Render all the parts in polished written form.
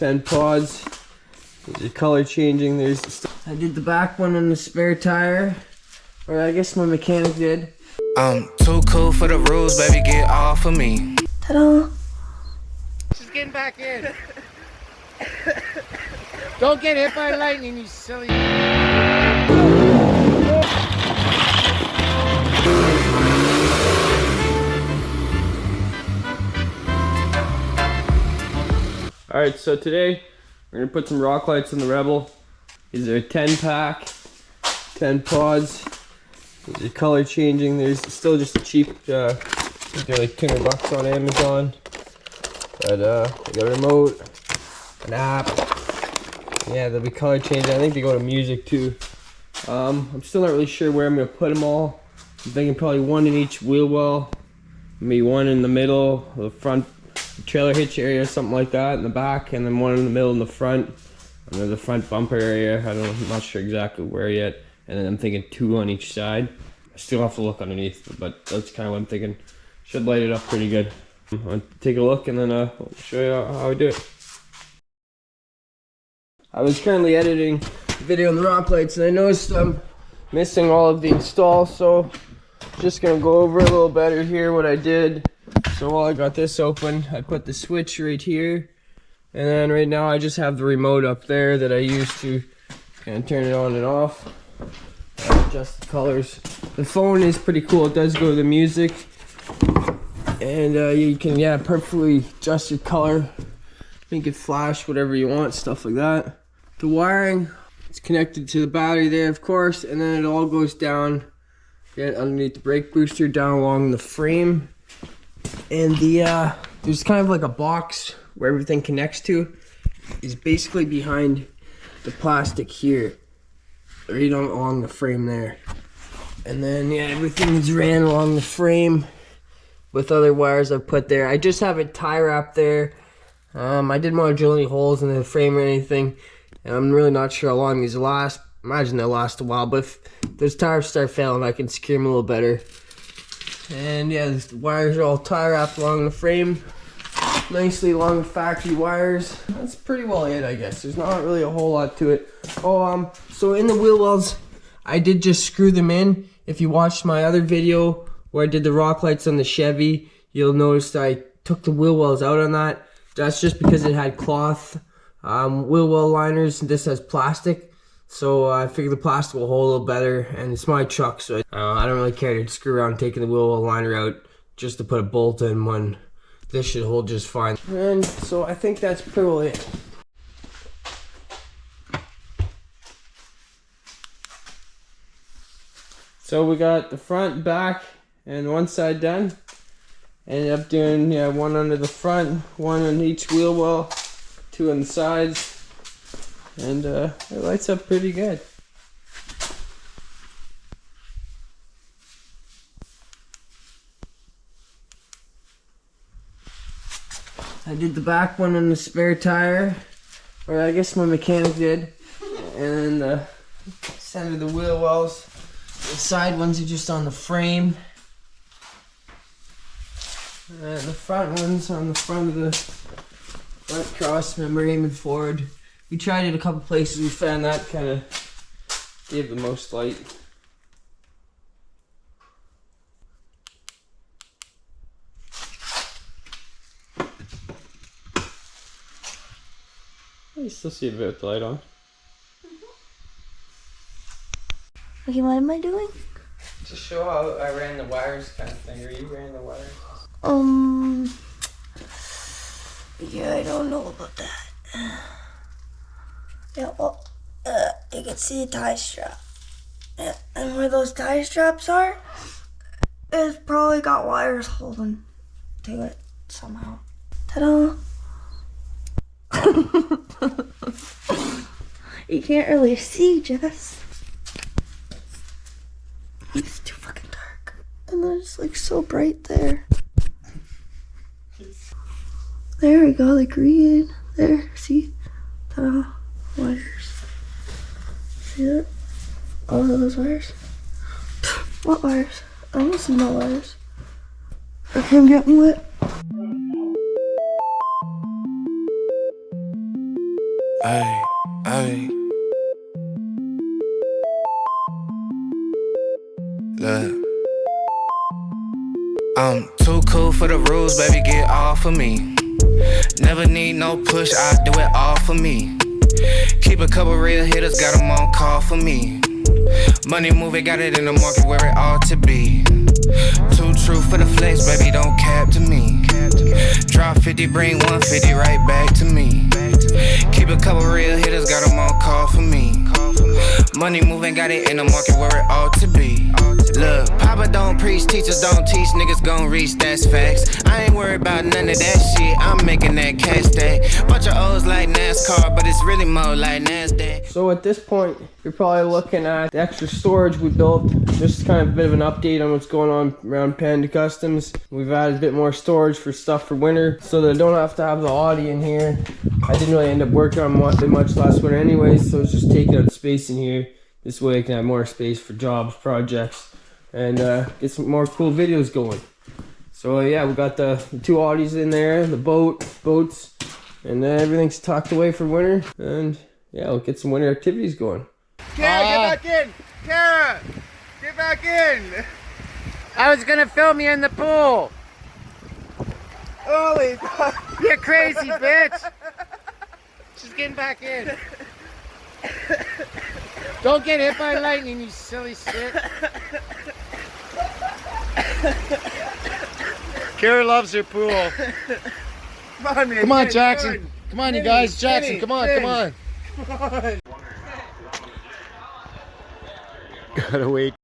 10 pods. There's your color changing. I did the back one on the spare tire, or I guess my mechanic did. I'm too cool for the rules, baby, get off of me. Ta-da! Just getting back in. Don't get hit by lightning, you silly. Alright, so today we're gonna put some rock lights on the Rebel. These are a 10 pack, 10 pods. These are color changing. There's still just a cheap, they're like $200 on Amazon. But they got a remote, an app. Yeah, they'll be color changing. I think they go to music too. I'm still not really sure where I'm gonna put them all. I'm thinking probably one in each wheel well, maybe one in the middle, the front trailer hitch area, something like that, in the back, and then one in the middle in the front, and then the front bumper area. I'm not sure exactly where yet. And then I'm thinking 2 on each side. I still have to look underneath, but that's kind of what I'm thinking. Should light it up pretty good. I'll take a look and then I'll show you how I do it. I was currently editing a video on the rock lights and I noticed I'm missing all of the install, so just gonna go over a little better here what I did. So while I got this open, I put the switch right here, and then right now I just have the remote up there that I use to kind of turn it on and off. Adjust the colors. The phone is pretty cool. It does go to the music, and you can perfectly adjust your color, make it flash whatever you want, stuff like that. The wiring, it's connected to the battery there, of course, and then it all goes down underneath the brake booster, down along the frame. And there's kind of like a box where everything connects to is basically behind the plastic here, right along the frame there. And then everything is ran along the frame with other wires I've put there. I just have it tie wrapped there. I didn't want to drill any holes in the frame or anything, and I'm really not sure how long these will last. Imagine they'll last a while, but if those tires start failing, I can secure them a little better. And the wires are all tie wrapped along the frame, nicely along the factory wires. That's pretty well it, I guess. There's not really a whole lot to it. Oh, so in the wheel wells, I did just screw them in. If you watched my other video where I did the rock lights on the Chevy, you'll notice that I took the wheel wells out on that. That's just because it had cloth wheel well liners, and this has plastic. So I figured the plastic will hold a little better, and it's my truck, so I don't really care to screw around taking the wheel well liner out just to put a bolt in when this should hold just fine. And so I think that's pretty well it. So we got the front, back, and one side done. Ended up doing one under the front, one on each wheel well, 2 on the sides. And it lights up pretty good. I did the back one on the spare tire, or I guess my mechanic did. And then the center of the wheel wells. The side ones are just on the frame. And the front ones on the front of the front cross member aiming forward. We tried it a couple places, we found that kind of gave the most light. You still see a bit of the light on. Okay, what am I doing? Just show how I ran the wires kind of thing, or you ran the wires. Yeah, I don't know about that. Yeah, well, you can see a tie strap. And where those tie straps are, it's probably got wires holding to it somehow. Ta-da! You can't really see, Jess. It's too fucking dark. And then it's like so bright there. There we go, the green. There, see? Ta-da. Wires. See that? All of those wires. What wires? I don't see no wires. Okay, I'm getting wet. Ay, ay. Look. I'm too cool for the rules, baby, get off of me. Never need no push, I do it all for me. Keep a couple real hitters, got them on call for me. Money moving, got it in the market where it ought to be. Too true for the flex, baby, don't cap to me. Drop 50, bring 150 right back to me. Keep a couple real hitters, got them on call for me. Money moving, got it in the market where it ought to be. Look, Papa don't preach, teachers don't teach, niggas gon' reach, that's facts. I ain't worried about none of that shit, I'm making that cash stack. Bunch of O's like NASCAR, but it's really more like NASDAQ. So at this point, you're probably looking at the extra storage we built. Just kind of a bit of an update on what's going on around Panda Customs. We've added a bit more storage for stuff for winter, so that I don't have to have the Audi in here. I didn't really end up working on much last winter anyways, so it's just taking up space in here. This way I can have more space for jobs, projects, and get some more cool videos going. So yeah, we got the 2 Audis in there, the boats, and everything's tucked away for winter. And yeah, we'll get some winter activities going. Kara, get back in! Kara! Get back in! I was gonna film you in the pool! Holy You're crazy, bitch! She's getting back in. Don't get hit by lightning, you silly shit. Kara loves her pool. Come on, man. Come on, Jackson. Come on, you guys. Jackson, come on, come on. Gotta wait.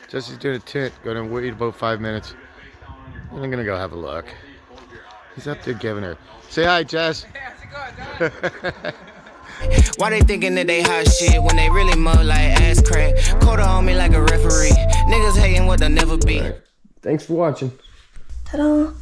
Jesse's doing a tint. Gonna wait about 5 minutes. And I'm gonna go have a look. He's up there giving her. Say hi, Jess. Why they thinking that they hot shit when they really more like ass crack? Quarter on me like a referee. Niggas hating what they'll never be. Right. Thanks for watching. Ta-da!